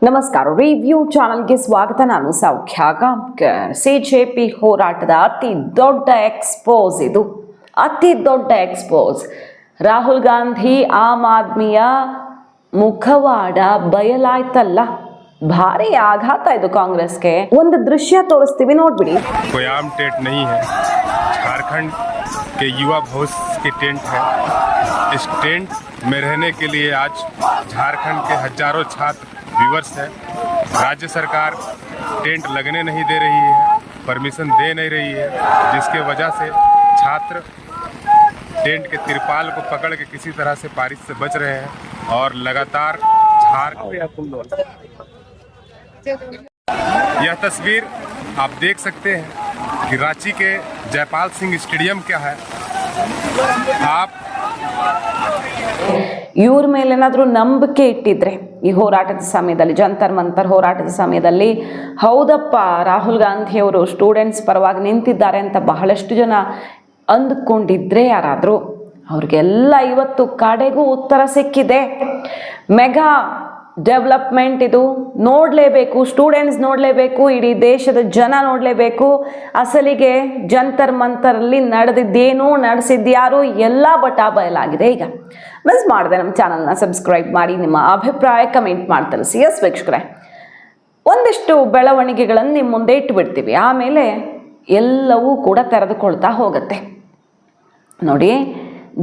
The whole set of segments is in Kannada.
ನಮಸ್ಕಾರ. ರಿವ್ಯೂ ಚಾನಲ್ಗೆ ಸ್ವಾಗತ. ನಾನು ಸೌಖ್ಯ ಗಾಂವ್ಕರ್. ಸಿಜೆಪಿ ಹೋರಾಟದ ಅತಿ ದೊಡ್ಡ ಎಕ್ಸ್ಪೋಸ್ ಇದು. ಅತಿ ದೊಡ್ಡ ಎಕ್ಸ್ಪೋಸ್. ರಾಹುಲ್ ಗಾಂಧಿ ಆಮ್ ಆದ್ಮಿಯ ಮುಖವಾಡ ಬಯಲಾಯ್ತಲ್ಲ. ಭಾರಿ ಆಘಾತ ಇದು ಕಾಂಗ್ರೆಸ್ಗೆ. ಒಂದು ದೃಶ್ಯ ತೋರಿಸ್ತೀವಿ, ನೋಡ್ಬಿಡಿ. कोई आम टेंट नहीं है, झारखंड के युवा भविष्य के टेंट है। इस टेंट में रहने के लिए आज झारखंड के हजारों छात्र व्यूवर्स है। राज्य सरकार टेंट लगने नहीं दे रही है, परमिशन दे नहीं रही है, जिसके वजह से छात्र टेंट के तिरपाल को पकड़ के किसी तरह से बारिश से बच रहे हैं और लगातार यह तस्वीर आप देख सकते हैं कि रांची के जयपाल सिंह स्टेडियम क्या है। आप ಇವ್ರ ಮೇಲೇನಾದರೂ ನಂಬಿಕೆ ಇಟ್ಟಿದ್ರೆ ಈ ಹೋರಾಟದ ಸಮಯದಲ್ಲಿ, ಜಂತರ್ ಮಂತರ್ ಹೋರಾಟದ ಸಮಯದಲ್ಲಿ, ಹೌದಪ್ಪ ರಾಹುಲ್ ಗಾಂಧಿ ಅವರು ಸ್ಟೂಡೆಂಟ್ಸ್ ಪರವಾಗಿ ನಿಂತಿದ್ದಾರೆ ಅಂತ ಬಹಳಷ್ಟು ಜನ ಅಂದ್ಕೊಂಡಿದ್ರೆ ಯಾರಾದರೂ, ಅವ್ರಿಗೆಲ್ಲ ಇವತ್ತು ಕಡೆಗೂ ಉತ್ತರ ಸಿಕ್ಕಿದೆ. ಮೆಗಾ ಡೆವಲಪ್ಮೆಂಟ್ ಇದು. ನೋಡಲೇಬೇಕು, ಸ್ಟೂಡೆಂಟ್ಸ್ ನೋಡಲೇಬೇಕು, ಇಡೀ ದೇಶದ ಜನ ನೋಡಲೇಬೇಕು. ಅಸಲಿಗೆ ಜಂತರ್ ಮಂತರಲ್ಲಿ ನಡೆದಿದ್ದೇನು, ನಡೆಸಿದ್ಯಾರು ಎಲ್ಲ ಬಟಾ ಬಯಲಾಗಿದೆ. ಈಗ ಮಿಸ್ ಮಾಡಿದೆ ನಮ್ಮ ಚಾನಲ್ನ ಸಬ್ಸ್ಕ್ರೈಬ್ ಮಾಡಿ, ನಿಮ್ಮ ಅಭಿಪ್ರಾಯ ಕಮೆಂಟ್ ಮಾಡಿ ತಿಳಿಸಿ. ಎಸ್ ವೀಕ್ಷಕರೇ, ಒಂದಿಷ್ಟು ಬೆಳವಣಿಗೆಗಳನ್ನು ನಿಮ್ಮ ಮುಂದೆ ಇಟ್ಟುಬಿಡ್ತೀವಿ, ಆಮೇಲೆ ಎಲ್ಲವೂ ಕೂಡ ತೆರೆದುಕೊಳ್ತಾ ಹೋಗುತ್ತೆ. ನೋಡಿ,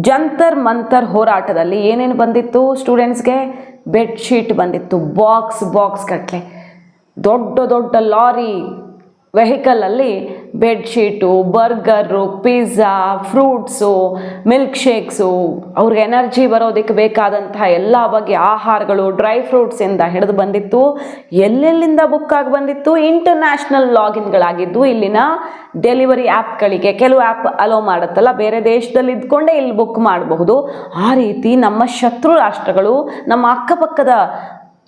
ಜಂತರ್ ಮಂತರ್ ಹೋರಾಟದಲ್ಲಿ ಏನೇನು ಬಂದಿತ್ತು ಸ್ಟೂಡೆಂಟ್ಸ್ಗೆ? ಬೆಡ್ಶೀಟ್ ಬಂದಿತ್ತು, ಬಾಕ್ಸ್ ಗಟ್ಟಲೆ. ದೊಡ್ಡ ದೊಡ್ಡ ಲಾರಿ ವೆಹಿಕಲಲ್ಲಿ bedsheet, burger, pizza, fruits, milk shakes, ಅವ್ರಿಗೆ ಎನರ್ಜಿ ಬರೋದಕ್ಕೆ ಬೇಕಾದಂತಹ ಎಲ್ಲ ಬಗೆಯ ಆಹಾರಗಳು, ಡ್ರೈ ಫ್ರೂಟ್ಸಿಂದ ಹಿಡಿದು ಬಂದಿತ್ತು. ಎಲ್ಲೆಲ್ಲಿಂದ ಬುಕ್ ಆಗಿ ಬಂದಿತ್ತು? ಇಂಟರ್ನ್ಯಾಷನಲ್ ಲಾಗಿನ್ಗಳಾಗಿದ್ದು ಇಲ್ಲಿನ ಡೆಲಿವರಿ ಆ್ಯಪ್ಗಳಿಗೆ. ಕೆಲವು ಆ್ಯಪ್ ಅಲೋ ಮಾಡುತ್ತಲ್ಲ, ಬೇರೆ ದೇಶದಲ್ಲಿ ಇದ್ಕೊಂಡೇ ಇಲ್ಲಿ ಬುಕ್ ಮಾಡಬಹುದು. ಆ ರೀತಿ ನಮ್ಮ ಶತ್ರು ರಾಷ್ಟ್ರಗಳು, ನಮ್ಮ ಅಕ್ಕಪಕ್ಕದ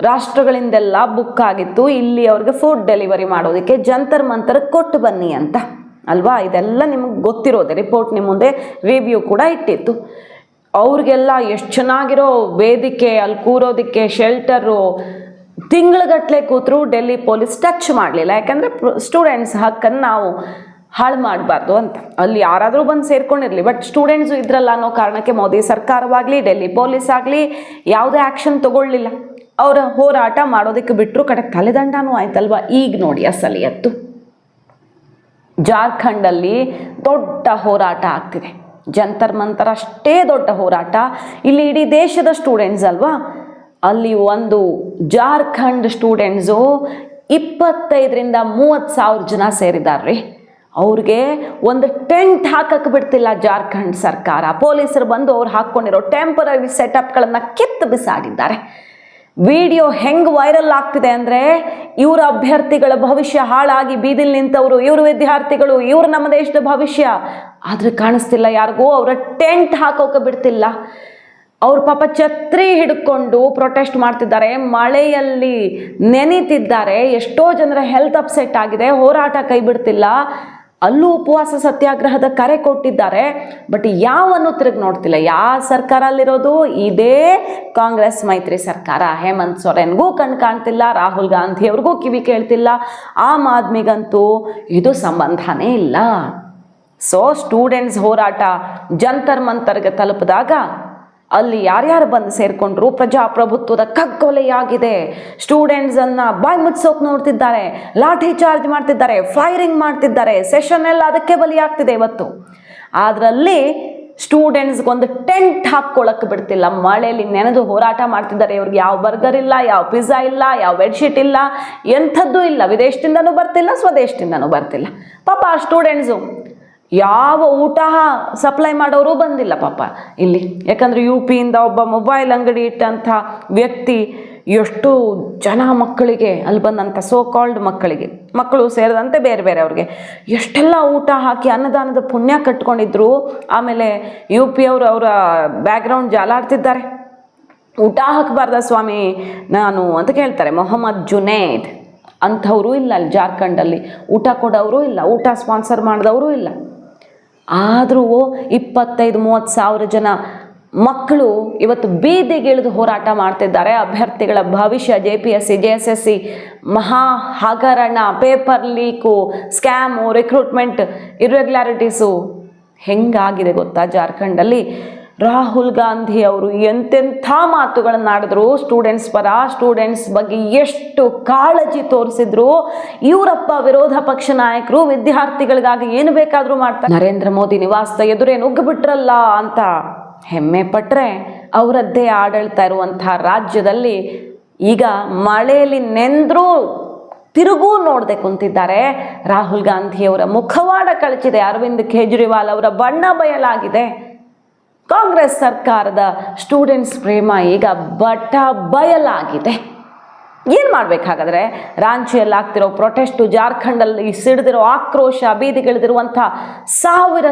ರಾಷ್ಟ್ರಗಳಿಂದೆಲ್ಲ ಬುಕ್ ಆಗಿತ್ತು ಇಲ್ಲಿ ಅವ್ರಿಗೆ ಫುಡ್ ಡೆಲಿವರಿ ಮಾಡೋದಕ್ಕೆ. ಜಂತರ್ ಮಂತರ್ ಕೊಟ್ಟು ಬನ್ನಿ ಅಂತ ಅಲ್ವಾ? ಇದೆಲ್ಲ ನಿಮಗೆ ಗೊತ್ತಿರೋದೆ. ರಿಪೋರ್ಟ್ ನಿಮ್ಮ ಮುಂದೆ ರಿವ್ಯೂ ಕೂಡ ಇಟ್ಟಿತ್ತು. ಅವ್ರಿಗೆಲ್ಲ ಎಷ್ಟು ಚೆನ್ನಾಗಿರೋ ವೇದಿಕೆ, ಅಲ್ಲಿ ಕೂರೋದಕ್ಕೆ ಶೆಲ್ಟರು, ತಿಂಗಳಗಟ್ಟಲೆ ಕೂತರು ಡೆಲ್ಲಿ ಪೊಲೀಸ್ ಟಚ್ ಮಾಡಲಿಲ್ಲ. ಯಾಕಂದರೆ ಸ್ಟೂಡೆಂಟ್ಸ್ ಹಕ್ಕನ್ನು ನಾವು ಹಾಳು ಮಾಡಬಾರ್ದು ಅಂತ. ಅಲ್ಲಿ ಯಾರಾದರೂ ಬಂದು ಸೇರ್ಕೊಂಡಿರಲಿ, ಬಟ್ ಸ್ಟೂಡೆಂಟ್ಸು ಇದ್ರಲ್ಲ ಅನ್ನೋ ಕಾರಣಕ್ಕೆ ಮೋದಿ ಸರ್ಕಾರವಾಗಲಿ ಡೆಲ್ಲಿ ಪೊಲೀಸ್ ಆಗಲಿ ಯಾವುದೇ ಆ್ಯಕ್ಷನ್ ತಗೊಳ್ಳಿಲ್ಲ. ಅವರ ಹೋರಾಟ ಮಾಡೋದಕ್ಕೆ ಬಿಟ್ಟರು. ಕಡೆ ತಲೆದಂಡನೂ ಆಯ್ತಲ್ವ. ಈಗ ನೋಡಿ ಅಸಲಿಯತ್ತು. ಜಾರ್ಖಂಡಲ್ಲಿ ದೊಡ್ಡ ಹೋರಾಟ ಆಗ್ತಿದೆ. ಜಂತರ್ ಮಂತರ್ ಅಷ್ಟೇ ದೊಡ್ಡ ಹೋರಾಟ. ಇಲ್ಲಿ ಇಡೀ ದೇಶದ ಸ್ಟೂಡೆಂಟ್ಸ್ ಅಲ್ವಾ. ಅಲ್ಲಿ ಒಂದು ಜಾರ್ಖಂಡ್ ಸ್ಟೂಡೆಂಟ್ಸು 25,000 to 30,000 ಜನ ಸೇರಿದಾರ್ರಿ. ಅವ್ರಿಗೆ ಒಂದು ಟೆಂಟ್ ಹಾಕಕ್ಕೆ ಬಿಡ್ತಿಲ್ಲ ಜಾರ್ಖಂಡ್ ಸರ್ಕಾರ. ಪೊಲೀಸರು ಬಂದು ಅವ್ರು ಹಾಕ್ಕೊಂಡಿರೋ ಟೆಂಪರರಿ ಸೆಟಪ್ಗಳನ್ನು ಕಿತ್ತು ಬಿಸಾಡಿದ್ದಾರೆ. ವಿಡಿಯೋ ಹೆಂಗೆ ವೈರಲ್ ಆಗ್ತಿದೆ ಅಂದರೆ, ಇವರ ಅಭ್ಯರ್ಥಿಗಳ ಭವಿಷ್ಯ ಹಾಳಾಗಿ ಬೀದಿಲಿ ನಿಂತವರು, ಇವರು ವಿದ್ಯಾರ್ಥಿಗಳು, ಇವರು ನಮ್ಮ ದೇಶದ ಭವಿಷ್ಯ. ಆದರೆ ಕಾಣಿಸ್ತಿಲ್ಲ ಯಾರಿಗೂ. ಅವರ ಟೆಂಟ್ ಹಾಕೋಕೆ ಬಿಡ್ತಿಲ್ಲ. ಅವ್ರ ಪಾಪ ಛತ್ರಿ ಹಿಡ್ಕೊಂಡು ಪ್ರೊಟೆಸ್ಟ್ ಮಾಡ್ತಿದ್ದಾರೆ, ಮಳೆಯಲ್ಲಿ ನೆನೀತಿದ್ದಾರೆ. ಎಷ್ಟೋ ಜನರ ಹೆಲ್ತ್ ಅಪ್ಸೆಟ್ ಆಗಿದೆ. ಹೋರಾಟ ಕೈ ಬಿಡ್ತಿಲ್ಲ. ಅಲ್ಲೂ ಉಪವಾಸ ಸತ್ಯಾಗ್ರಹದ ಕರೆ ಕೊಟ್ಟಿದ್ದಾರೆ. ಬಟ್ ಯಾವನ್ನು ತಿರುಗಿ ನೋಡ್ತಿಲ್ಲ. ಯಾವ ಸರ್ಕಾರ ಅಲ್ಲಿರೋದು? ಇದೇ ಕಾಂಗ್ರೆಸ್ ಮೈತ್ರಿ ಸರ್ಕಾರ. ಹೇಮಂತ್ ಸೊರೇನ್ಗೂ ಕಣ್ ಕಾಣ್ತಿಲ್ಲ, ರಾಹುಲ್ ಗಾಂಧಿ ಅವ್ರಿಗೂ ಕಿವಿ ಕೇಳ್ತಿಲ್ಲ, ಆಮ್ ಆದ್ಮಿಗಂತೂ ಇದು ಸಂಬಂಧನೇ ಇಲ್ಲ. ಸೊ ಸ್ಟೂಡೆಂಟ್ಸ್ ಹೋರಾಟ ಜಂತರ್ ಮಂತರ್ಗೆ ತಲುಪಿದಾಗ ಅಲ್ಲಿ ಯಾರ್ಯಾರು ಬಂದು ಸೇರಿಕೊಂಡ್ರು? ಪ್ರಜಾಪ್ರಭುತ್ವದ ಕಗ್ಗೊಲೆಯಾಗಿದೆ. ಸ್ಟೂಡೆಂಟ್ಸನ್ನು ಬಾಯಿ ಮುಚ್ಚೋಕೆ ನೋಡ್ತಿದ್ದಾರೆ, ಲಾಠಿ ಚಾರ್ಜ್ ಮಾಡ್ತಿದ್ದಾರೆ, ಫೈರಿಂಗ್ ಮಾಡ್ತಿದ್ದಾರೆ. ಸೆಷನ್ ಎಲ್ಲ ಅದಕ್ಕೆ ಬಲಿಯಾಗ್ತಿದೆ ಇವತ್ತು. ಅದರಲ್ಲಿ ಸ್ಟೂಡೆಂಟ್ಸ್ಗೊಂದು ಟೆಂಟ್ ಹಾಕ್ಕೊಳ್ಳೋಕೆ ಬಿಡ್ತಿಲ್ಲ. ಮಳೆಯಲ್ಲಿ ನೆನೆದು ಹೋರಾಟ ಮಾಡ್ತಿದ್ದಾರೆ. ಇವ್ರಿಗೆ ಯಾವ ಬರ್ಗರ್ ಇಲ್ಲ, ಯಾವ ಪಿಜ್ಜಾ ಇಲ್ಲ, ಯಾವ ಬೆಡ್ಶೀಟ್ ಇಲ್ಲ, ಎಂಥದ್ದು ಇಲ್ಲ. ವಿದೇಶದಿಂದನೂ ಬರ್ತಿಲ್ಲ, ಸ್ವದೇಶದಿಂದನೂ ಬರ್ತಿಲ್ಲ. ಪಾಪ ಆ ಸ್ಟೂಡೆಂಟ್ಸು ಯಾವ ಊಟ ಸಪ್ಲೈ ಮಾಡೋರು ಬಂದಿಲ್ಲ ಪಾಪ ಇಲ್ಲಿ. ಯಾಕಂದರೆ UPಯಿಂದ ಒಬ್ಬ ಮೊಬೈಲ್ ಅಂಗಡಿ ಇಟ್ಟಂಥ ವ್ಯಕ್ತಿ ಎಷ್ಟು ಜನ ಮಕ್ಕಳಿಗೆ, ಅಲ್ಲಿ ಬಂದಂಥ ಸೋ ಕಾಲ್ಡ್ ಮಕ್ಕಳು ಸೇರಿದಂತೆ ಬೇರೆ ಬೇರೆ ಅವ್ರಿಗೆ ಎಷ್ಟೆಲ್ಲ ಊಟ ಹಾಕಿ ಅನ್ನದಾನದ ಪುಣ್ಯ ಕಟ್ಕೊಂಡಿದ್ರು. ಆಮೇಲೆ UP ಅವರು ಅವರ ಬ್ಯಾಕ್ಗ್ರೌಂಡ್ ಜಾಲಾಡ್ತಿದ್ದಾರೆ. ಊಟ ಹಾಕಬಾರ್ದ ಸ್ವಾಮಿ ನಾನು ಅಂತ ಕೇಳ್ತಾರೆ. ಮೊಹಮ್ಮದ್ ಜುನೇದ್ ಅಂಥವರು ಇಲ್ಲ ಅಲ್ಲಿ ಜಾರ್ಖಂಡಲ್ಲಿ. ಊಟ ಕೊಡೋರು ಇಲ್ಲ, ಊಟ ಸ್ಪಾನ್ಸರ್ ಮಾಡಿದವರು ಇಲ್ಲ. ಆದರೂ 25,000 to 30,000 ಜನ ಮಕ್ಕಳು ಇವತ್ತು ಬೀದಿಗಿಳಿದು ಹೋರಾಟ ಮಾಡ್ತಿದ್ದಾರೆ. ಅಭ್ಯರ್ಥಿಗಳ ಭವಿಷ್ಯ JPSC JSSC ಮಹಾ ಹಗರಣ, ಪೇಪರ್ ಲೀಕು, ಸ್ಕ್ಯಾಮು, ರಿಕ್ರೂಟ್ಮೆಂಟ್ ಇರ್ರೆಗ್ಯುಲಾರಿಟೀಸು ಹೆಂಗಾಗಿದೆ ಗೊತ್ತಾ ಜಾರ್ಖಂಡಲ್ಲಿ. ರಾಹುಲ್ ಗಾಂಧಿ ಅವರು ಎಂತೆಂಥ ಮಾತುಗಳನ್ನು ಆಡಿದ್ರು, ಸ್ಟೂಡೆಂಟ್ಸ್ ಪರ, ಸ್ಟೂಡೆಂಟ್ಸ್ ಬಗ್ಗೆ ಎಷ್ಟು ಕಾಳಜಿ ತೋರಿಸಿದ್ರು. ಇವರಪ್ಪ ವಿರೋಧ ಪಕ್ಷ ನಾಯಕರು ವಿದ್ಯಾರ್ಥಿಗಳಿಗಾಗಿ ಏನು ಬೇಕಾದರೂ ಮಾಡ್ತಾರೆ. ನರೇಂದ್ರ ಮೋದಿ ನಿವಾಸದ ಎದುರೇ ನುಗ್ಗಿಬಿಟ್ರಲ್ಲ ಅಂತ ಹೆಮ್ಮೆ ಪಟ್ಟರೆ, ಅವರದ್ದೇ ಆಡಳಿತ ಇರುವಂಥ ರಾಜ್ಯದಲ್ಲಿ ಈಗ ಮಳೆಯಲ್ಲಿ ನೆಂದರೂ ತಿರುಗೂ ನೋಡದೆ ಕುಂತಿದ್ದಾರೆ. ರಾಹುಲ್ ಗಾಂಧಿಯವರ ಮುಖವಾಡ ಕಳಚಿದೆ, ಅರವಿಂದ್ ಕೇಜ್ರಿವಾಲ್ ಅವರ ಬಣ್ಣ ಬಯಲಾಗಿದೆ. ಕಾಂಗ್ರೆಸ್ ಸರ್ಕಾರದ ಸ್ಟೂಡೆಂಟ್ಸ್ ಪ್ರೇಮ ಈಗ ಬಟ ಬಯಲಾಗಿದೆ. ಏನು ಮಾಡಬೇಕಾಗಾದ್ರೆ, ರಾಂಚಿಯಲ್ಲಿ ಆಗ್ತಿರೋ ಪ್ರೊಟೆಸ್ಟು, ಜಾರ್ಖಂಡಲ್ಲಿ ಸಿಡಿದಿರೋ ಆಕ್ರೋಶ, ಬೀದಿಗಿಳಿದಿರುವಂಥ ಸಾವಿರ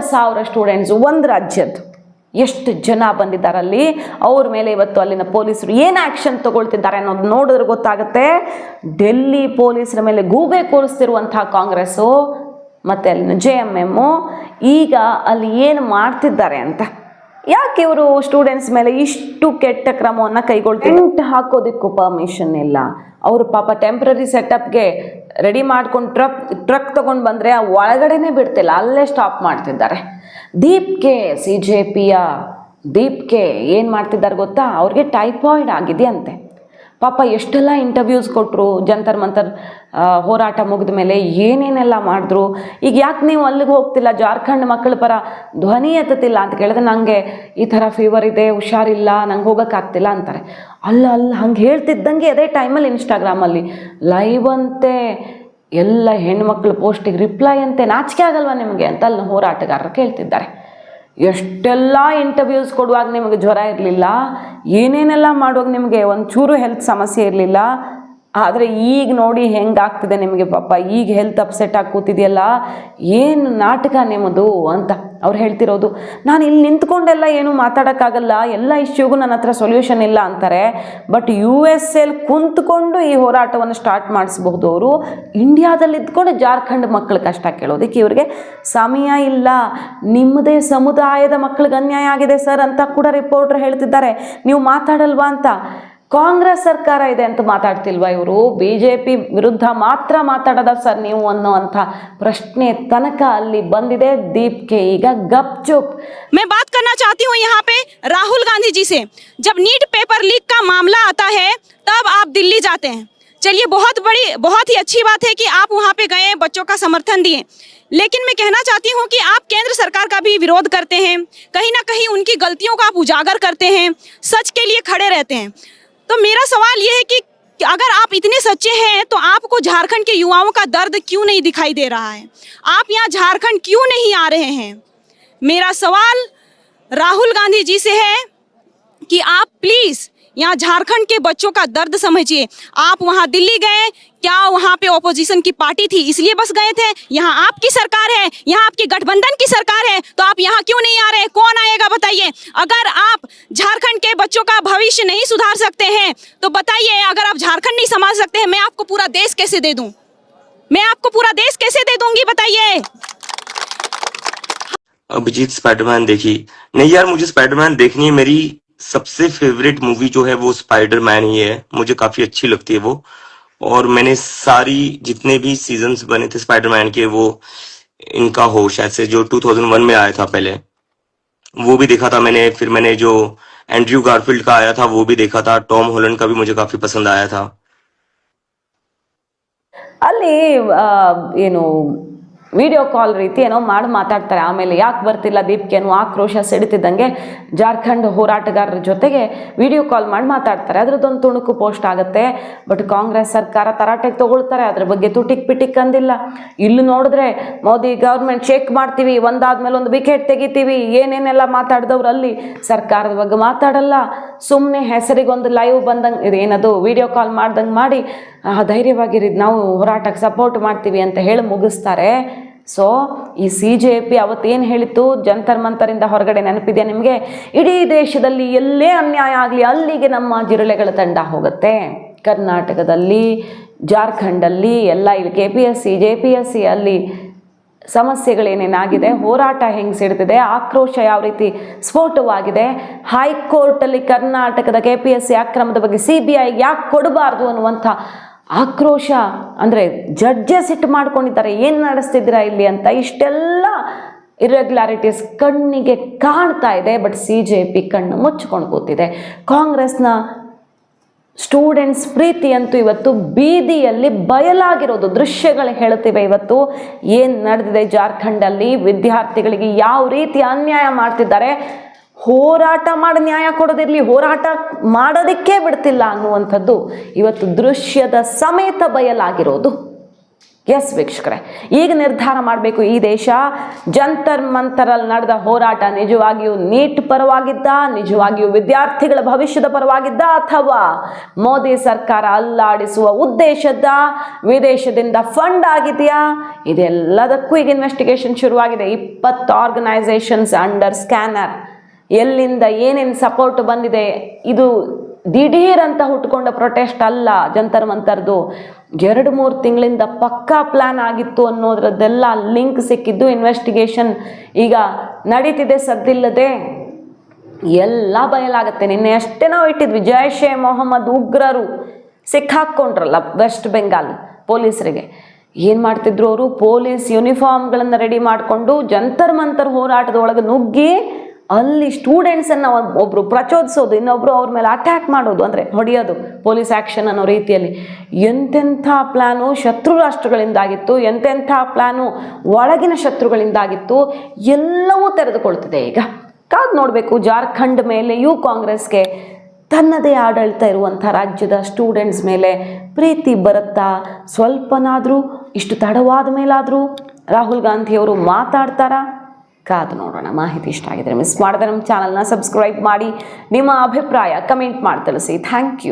ಸ್ಟೂಡೆಂಟ್ಸು, ಒಂದು ರಾಜ್ಯದ್ದು ಎಷ್ಟು ಜನ ಬಂದಿದ್ದಾರಲ್ಲಿ, ಅವ್ರ ಮೇಲೆ ಇವತ್ತು ಅಲ್ಲಿನ ಪೊಲೀಸರು ಏನು ಆ್ಯಕ್ಷನ್ ತಗೊಳ್ತಿದ್ದಾರೆ ಅನ್ನೋದು ನೋಡಿದ್ರೆ ಗೊತ್ತಾಗುತ್ತೆ. ಡೆಲ್ಲಿ ಪೊಲೀಸರ ಮೇಲೆ ಗೂಬೆ ಕೂರಿಸ್ತಿರುವಂಥ ಕಾಂಗ್ರೆಸ್ಸು ಮತ್ತು ಅಲ್ಲಿನ JMM ಈಗ ಅಲ್ಲಿ ಏನು ಮಾಡ್ತಿದ್ದಾರೆ ಅಂತ. ಯಾಕೆ ಇವರು ಸ್ಟೂಡೆಂಟ್ಸ್ ಮೇಲೆ ಇಷ್ಟು ಕೆಟ್ಟ ಕ್ರಮವನ್ನು ಕೈಗೊಳ್ತಾರೆ? ಟೆಂಟ್ ಹಾಕೋದಕ್ಕೂ ಪರ್ಮಿಷನ್ ಇಲ್ಲ. ಅವರು ಪಾಪ ಟೆಂಪ್ರರಿ ಸೆಟಪ್ಗೆ ರೆಡಿ ಮಾಡ್ಕೊಂಡು ಟ್ರಕ್ ತೊಗೊಂಡು ಬಂದರೆ ಒಳಗಡೆನೇ ಬಿಡ್ತಿಲ್ಲ, ಅಲ್ಲೇ ಸ್ಟಾಪ್ ಮಾಡ್ತಿದ್ದಾರೆ. ದೀಪ್ಗೆ CJPಯ ದೀಪ್ಗೆ ಏನು ಮಾಡ್ತಿದ್ದಾರೆ ಗೊತ್ತಾ, ಅವ್ರಿಗೆ ಟೈಫಾಯ್ಡ್ ಆಗಿದೆ ಅಂತೆ. ಪಾಪ ಎಷ್ಟೆಲ್ಲ ಇಂಟರ್ವ್ಯೂಸ್ ಕೊಟ್ಟರು, ಜಂತರ್ ಮಂತರ್ ಹೋರಾಟ ಮುಗಿದ ಮೇಲೆ ಏನೇನೆಲ್ಲ ಮಾಡಿದ್ರು. ಈಗ ಯಾಕೆ ನೀವು ಅಲ್ಲಿಗೆ ಹೋಗ್ತಿಲ್ಲ, ಜಾರ್ಖಂಡ್ ಮಕ್ಕಳ ಪರ ಧ್ವನಿ ಎತ್ತುತ್ತಿಲ್ಲ ಅಂತ ಕೇಳಿದ್ರೆ, ನನಗೆ ಈ ಥರ ಫೀವರ್ ಇದೆ, ಹುಷಾರಿಲ್ಲ, ನಂಗೆ ಹೋಗೋಕ್ಕಾಗ್ತಿಲ್ಲ ಅಂತಾರೆ. ಅಲ್ಲ ಹಂಗೆ ಹೇಳ್ತಿದ್ದಂಗೆ ಅದೇ ಟೈಮಲ್ಲಿ ಇನ್ಸ್ಟಾಗ್ರಾಮಲ್ಲಿ ಲೈವ್ ಅಂತೆ, ಎಲ್ಲ ಹೆಣ್ಮಕ್ಳು ಪೋಸ್ಟಿಗೆ ರಿಪ್ಲೈ ಅಂತೆ. ನಾಚಿಕೆ ಆಗಲ್ವಾ ನಿಮಗೆ ಅಂತ ಅಲ್ಲಿ ಹೋರಾಟಗಾರರು ಕೇಳ್ತಿದ್ದಾರೆ. ಎಷ್ಟೆಲ್ಲ ಇಂಟರ್ವ್ಯೂಸ್ ಕೊಡುವಾಗ ನಿಮಗೆ ಜ್ವರ ಇರಲಿಲ್ಲ, ಏನೇನೆಲ್ಲ ಮಾಡುವಾಗ ನಿಮಗೆ ಒಂಚೂರು ಹೆಲ್ತ್ ಸಮಸ್ಯೆ ಇರಲಿಲ್ಲ. ಆದರೆ ಈಗ ನೋಡಿ ಹೆಂಗಾಗ್ತಿದೆ ನಿಮಗೆ, ಪಾಪ ಈಗ ಹೆಲ್ತ್ ಅಪ್ಸೆಟ್ ಆಗಿ ಕೂತಿದೆಯಲ್ಲ, ಏನು ನಾಟಕ ನಿಮ್ಮದು ಅಂತ ಅವ್ರು ಹೇಳ್ತಿರೋದು. ನಾನು ಇಲ್ಲಿ ನಿಂತ್ಕೊಂಡೆಲ್ಲ ಏನು ಮಾತಾಡೋಕ್ಕಾಗಲ್ಲ, ಎಲ್ಲ ಇಶ್ಯೂಗೂ ನನ್ನ ಹತ್ರ ಸೊಲ್ಯೂಷನ್ ಇಲ್ಲ ಅಂತಾರೆ. ಬಟ್ USA ಕುಂತ್ಕೊಂಡು ಈ ಹೋರಾಟವನ್ನು ಸ್ಟಾರ್ಟ್ ಮಾಡಿಸ್ಬಹುದು ಅವರು. ಇಂಡಿಯಾದಲ್ಲಿ ಇದ್ಕೊಂಡು ಜಾರ್ಖಂಡ್ ಮಕ್ಕಳ ಕಷ್ಟ ಕೇಳೋದಕ್ಕೆ ಇವ್ರಿಗೆ ಸಮಯ ಇಲ್ಲ. ನಿಮ್ಮದೇ ಸಮುದಾಯದ ಮಕ್ಕಳಿಗೆ ಅನ್ಯಾಯ ಆಗಿದೆ ಸರ್ ಅಂತ ಕೂಡ ರಿಪೋರ್ಟರ್ ಹೇಳ್ತಿದ್ದಾರೆ. ನೀವು ಮಾತಾಡಲ್ವಾ ಅಂತ. ಕಾಂಗ್ರೆಸ್ ಸರ್ಕಾರ ಇದೆ ಅಂತ ಮಾತಾಡ್ತಿಲ್ವಾ ಇವರು? BJP ವಿರುದ್ಧ ಮಾತ್ರ ಮಾತಾಡೋದ ಸರ್ ನೀವು ಅನ್ನೋಂಥ ಪ್ರಶ್ನೆ ತನಕ ಅಲ್ಲಿ ಬಂದಿದೆ. ದೀಪ್ಗೆ ಈಗ ಗಪ್ಚುಪ್. मैं बात करना चाहती हूँ यहाँ पे राहुल गांधी जी से। जब नीट पेपर लीक का मामला आता है तब आप दिल्ली जाते हैं। चलिए, बहुत ही अच्छी बात है कि आप वहाँ पे गए, बच्चों का समर्थन दिए। लेकिन मैं कहना चाहती हूँ कि आप केंद्र सरकार का भी विरोध करते हैं, कहीं ना कहीं उनकी गलतियों का आप उजागर करते हैं, सच के लिए खड़े रहते हैं। तो मेरा सवाल ये है कि अगर आप इतने सच्चे हैं तो आपको झारखंड के युवाओं का दर्द क्यों नहीं दिखाई दे रहा है? आप यहाँ झारखंड क्यों नहीं आ रहे हैं? मेरा सवाल राहुल गांधी जी से है कि आप प्लीज़ यहाँ झारखंड के बच्चों का दर्द समझिए। आप वहाँ दिल्ली गए, क्या वहाँ पे ऑपोजिशन की पार्टी थी इसलिए बस गए थे? यहाँ आपकी सरकार है, यहाँ आपकी गठबंधन की सरकार है, तो आप यहाँ क्यों नहीं आ रहे? कौन आएगा बताइए? अगर आप झारखंड के बच्चों का भविष्य नहीं सुधार सकते हैं तो बताइए, अगर आप झारखंड नहीं संभाल सकते हैं, मैं आपको पूरा देश कैसे दे दूँ? मैं आपको पूरा देश कैसे दे दूंगी बताइए? अभिजीत स्पाइडरमैन देखी? नहीं यार, मुझे स्पाइडरमैन देखनी है। मेरी सबसे फेवरेट मूवी जो है वो स्पाइडरमैन ही है, मुझे काफी अच्छी लगती है वो। और मैंने सारी जितने भी सीजन्स बने थे स्पाइडरमैन के, वो इनका हो शायद से जो 2001 में आया था पहले, वो भी देखा था मैंने। फिर मैंने जो एंड्रयू गारफील्ड का आया था वो भी देखा था। टॉम हॉलैंड का भी मुझे काफी पसंद आया था। ಅಲ್ಲಿ ಏನು ವಿಡಿಯೋ ಕಾಲ್ ರೀತಿ ಏನೋ ಮಾಡಿ ಮಾತಾಡ್ತಾರೆ. ಆಮೇಲೆ ಯಾಕೆ ಬರ್ತಿಲ್ಲ ದೀಪ್ಗೆ ಅನ್ನೋ ಆಕ್ರೋಶ ಸಿಡಿತಿದ್ದಂಗೆ ಜಾರ್ಖಂಡ್ ಹೋರಾಟಗಾರರ ಜೊತೆಗೆ ವಿಡಿಯೋ ಕಾಲ್ ಮಾಡಿ ಮಾತಾಡ್ತಾರೆ. ಅದರದ್ದೊಂದು ತುಣುಕು ಪೋಸ್ಟ್ ಆಗುತ್ತೆ. ಬಟ್ ಕಾಂಗ್ರೆಸ್ ಸರ್ಕಾರ ತರಾಟೆಗೆ ತಗೊಳ್ತಾರೆ, ಅದ್ರ ಬಗ್ಗೆ ತುಟಿಕ್ ಪಿಟಿಕ್ ಅಂದಿಲ್ಲ. ಇಲ್ಲಿ ನೋಡಿದ್ರೆ ಮೋದಿ ಗೌರ್ಮೆಂಟ್ ಶೇಕ್ ಮಾಡ್ತೀವಿ, ಒಂದಾದ್ಮೇಲೆ ಒಂದು ವಿಕೆಟ್ ತೆಗಿತೀವಿ, ಏನೇನೆಲ್ಲ ಮಾತಾಡಿದವ್ರು ಅಲ್ಲಿ ಸರ್ಕಾರದ ಬಗ್ಗೆ ಮಾತಾಡಲ್ಲ. ಸುಮ್ಮನೆ ಹೆಸರಿಗೊಂದು ಲೈವ್ ಬಂದಂಗೆ ಏನದು ವಿಡಿಯೋ ಕಾಲ್ ಮಾಡ್ದಂಗೆ ಮಾಡಿ ಧೈರ್ಯವಾಗಿರಿದ್ದು ನಾವು ಹೋರಾಟಕ್ಕೆ ಸಪೋರ್ಟ್ ಮಾಡ್ತೀವಿ ಅಂತ ಹೇಳಿ ಮುಗಿಸ್ತಾರೆ. ಸೊ ಈ CJP ಅವತ್ತೇನು ಹೇಳಿತ್ತು, ಜಂತರ್ ಮಂತರಿಂದ ಹೊರಗಡೆ ನೆನಪಿದೆ ನಿಮಗೆ? ಇಡೀ ದೇಶದಲ್ಲಿ ಎಲ್ಲೇ ಅನ್ಯಾಯ ಆಗಲಿ ಅಲ್ಲಿಗೆ ನಮ್ಮ ಜಿರಳೆಗಳ ತಂಡ ಹೋಗುತ್ತೆ. ಕರ್ನಾಟಕದಲ್ಲಿ, ಜಾರ್ಖಂಡಲ್ಲಿ ಎಲ್ಲ ಇಲ್ಲಿ KPSC JPSC ಅಲ್ಲಿ ಸಮಸ್ಯೆಗಳೇನೇನಾಗಿದೆ, ಹೋರಾಟ ಹೆಂಗೆ ಸಿಡ್ತಿದೆ, ಆಕ್ರೋಶ ಯಾವ ರೀತಿ ಸ್ಫೋಟವಾಗಿದೆ, ಹೈಕೋರ್ಟಲ್ಲಿ ಕರ್ನಾಟಕದ KPSC ಅಕ್ರಮದ ಬಗ್ಗೆ CBI ಯಾಕೆ ಕೊಡಬಾರ್ದು ಅನ್ನುವಂಥ ಆಕ್ರೋಶ, ಅಂದರೆ ಜಡ್ಜಸ್ ಇಟ್ಟು ಮಾಡ್ಕೊಂಡಿದ್ದಾರೆ, ಏನು ನಡೆಸ್ತಿದ್ದೀರಾ ಇಲ್ಲಿ ಅಂತ. ಇಷ್ಟೆಲ್ಲ ಇರ್ರೆಗ್ಯುಲಾರಿಟೀಸ್ ಕಣ್ಣಿಗೆ ಕಾಣ್ತಾ ಇದೆ. ಬಟ್ CJP ಕಣ್ಣು ಮುಚ್ಕೊಂಡು ಕೂತಿದೆ. ಕಾಂಗ್ರೆಸ್ನ ಸ್ಟೂಡೆಂಟ್ಸ್ ಪ್ರೀತಿ ಅಂತೂ ಇವತ್ತು ಬೀದಿಯಲ್ಲಿ ಬಯಲಾಗಿರೋದು ದೃಶ್ಯಗಳು ಹೇಳ್ತಿವೆ. ಇವತ್ತು ಏನು ನಡೆದಿದೆ ಜಾರ್ಖಂಡಲ್ಲಿ, ವಿದ್ಯಾರ್ಥಿಗಳಿಗೆ ಯಾವ ರೀತಿ ಅನ್ಯಾಯ ಮಾಡ್ತಿದ್ದಾರೆ, ಹೋರಾಟ ಮಾಡಿ ನ್ಯಾಯ ಕೊಡೋದಿರಲಿ, ಹೋರಾಟ ಮಾಡೋದಕ್ಕೆ ಬಿಡ್ತಿಲ್ಲ ಅನ್ನುವಂಥದ್ದು ಇವತ್ತು ದೃಶ್ಯದ ಸಮೇತ ಬಯಲಾಗಿರೋದು. ಎಸ್ ವೀಕ್ಷಕರೇ, ಈಗ ನಿರ್ಧಾರ ಮಾಡಬೇಕು ಈ ದೇಶ. ಜಂತರ್ ಮಂತರಲ್ಲಿ ನಡೆದ ಹೋರಾಟ ನಿಜವಾಗಿಯೂ ನೀಟ್ ಪರವಾಗಿದ್ದ, ನಿಜವಾಗಿಯೂ ವಿದ್ಯಾರ್ಥಿಗಳ ಭವಿಷ್ಯದ ಪರವಾಗಿದ್ದ, ಅಥವಾ ಮೋದಿ ಸರ್ಕಾರ ಅಲ್ಲಾಡಿಸುವ ಉದ್ದೇಶದ ವಿದೇಶದಿಂದ ಫಂಡ್ ಆಗಿದೆಯಾ? ಇದೆಲ್ಲದಕ್ಕೂ ಈಗ ಇನ್ವೆಸ್ಟಿಗೇಷನ್ ಶುರುವಾಗಿದೆ. 20 ಆರ್ಗನೈಸೇಷನ್ಸ್ ಅಂಡರ್ ಸ್ಕ್ಯಾನರ್. ಎಲ್ಲಿಂದ ಏನೇನು ಸಪೋರ್ಟ್ ಬಂದಿದೆ, ಇದು ದಿಢೀರ್ ಅಂತ ಹುಟ್ಕೊಂಡ ಪ್ರೊಟೆಸ್ಟ್ ಅಲ್ಲ. ಜಂತರ್ ಮಂತರ್ದು 2-3 ತಿಂಗಳಿಂದ ಪಕ್ಕಾ ಪ್ಲ್ಯಾನ್ ಆಗಿತ್ತು ಅನ್ನೋದ್ರದ್ದೆಲ್ಲ ಲಿಂಕ್ ಸಿಕ್ಕಿದ್ದು. ಇನ್ವೆಸ್ಟಿಗೇಷನ್ ಈಗ ನಡೀತಿದೆ ಸದ್ದಿಲ್ಲದೆ, ಎಲ್ಲ ಬಯಲಾಗುತ್ತೆ. ನಿನ್ನೆ ಅಷ್ಟೇ ನಾವು ಇಟ್ಟಿದ್ವಿ, ಜೈಷ್ ಎ ಮೊಹಮ್ಮದ್ ಉಗ್ರರು ಸಿಕ್ಕಾಕ್ಕೊಂಡ್ರಲ್ಲ ವೆಸ್ಟ್ ಬೆಂಗಾಲ್ ಪೊಲೀಸರಿಗೆ. ಏನು ಮಾಡ್ತಿದ್ರು ಅವರು? ಪೊಲೀಸ್ ಯೂನಿಫಾರ್ಮ್ಗಳನ್ನು ರೆಡಿ ಮಾಡಿಕೊಂಡು ಜಂತರ್ ಮಂತರ್ ಹೋರಾಟದೊಳಗೆ ನುಗ್ಗಿ ಅಲ್ಲಿ ಸ್ಟೂಡೆಂಟ್ಸನ್ನು ಒಬ್ಬರು ಪ್ರಚೋದಿಸೋದು, ಇನ್ನೊಬ್ಬರು ಅವ್ರ ಮೇಲೆ ಅಟ್ಯಾಕ್ ಮಾಡೋದು, ಅಂದರೆ ಹೊಡೆಯೋದು, ಪೊಲೀಸ್ ಆ್ಯಕ್ಷನ್ ಅನ್ನೋ ರೀತಿಯಲ್ಲಿ. ಎಂತೆಂಥ ಪ್ಲ್ಯಾನು ಶತ್ರು ರಾಷ್ಟ್ರಗಳಿಂದಾಗಿತ್ತು, ಎಂತೆಂಥ ಪ್ಲ್ಯಾನು ಒಳಗಿನ ಶತ್ರುಗಳಿಂದಾಗಿತ್ತು, ಎಲ್ಲವೂ ತೆರೆದುಕೊಳ್ತಿದೆ. ಈಗ ಕಾದು ನೋಡಬೇಕು. ಜಾರ್ಖಂಡ್ ಮೇಲೆಯೂ ಕಾಂಗ್ರೆಸ್ಗೆ ತನ್ನದೇ ಆಡಳಿತ ಇರುವಂಥ ರಾಜ್ಯದ ಸ್ಟೂಡೆಂಟ್ಸ್ ಮೇಲೆ ಪ್ರೀತಿ ಬರುತ್ತಾ? ಸ್ವಲ್ಪನಾದರೂ, ಇಷ್ಟು ತಡವಾದ ಮೇಲಾದರೂ ರಾಹುಲ್ ಗಾಂಧಿಯವರು ಮಾತಾಡ್ತಾರಾ? ಕಾದು ನೋಡೋಣ. ಮಾಹಿತಿ ಇಷ್ಟ ಆಗಿದ್ರೆ ಮಿಸ್ ಮಾಡದೆ ನಮ್ಮ ಚಾನಲ್ನ ಸಬ್ಸ್ಕ್ರೈಬ್ ಮಾಡಿ, ನಿಮ್ಮ ಅಭಿಪ್ರಾಯ ಕಮೆಂಟ್ ಮಾಡಿ ತಿಳಿಸಿ. Thank you.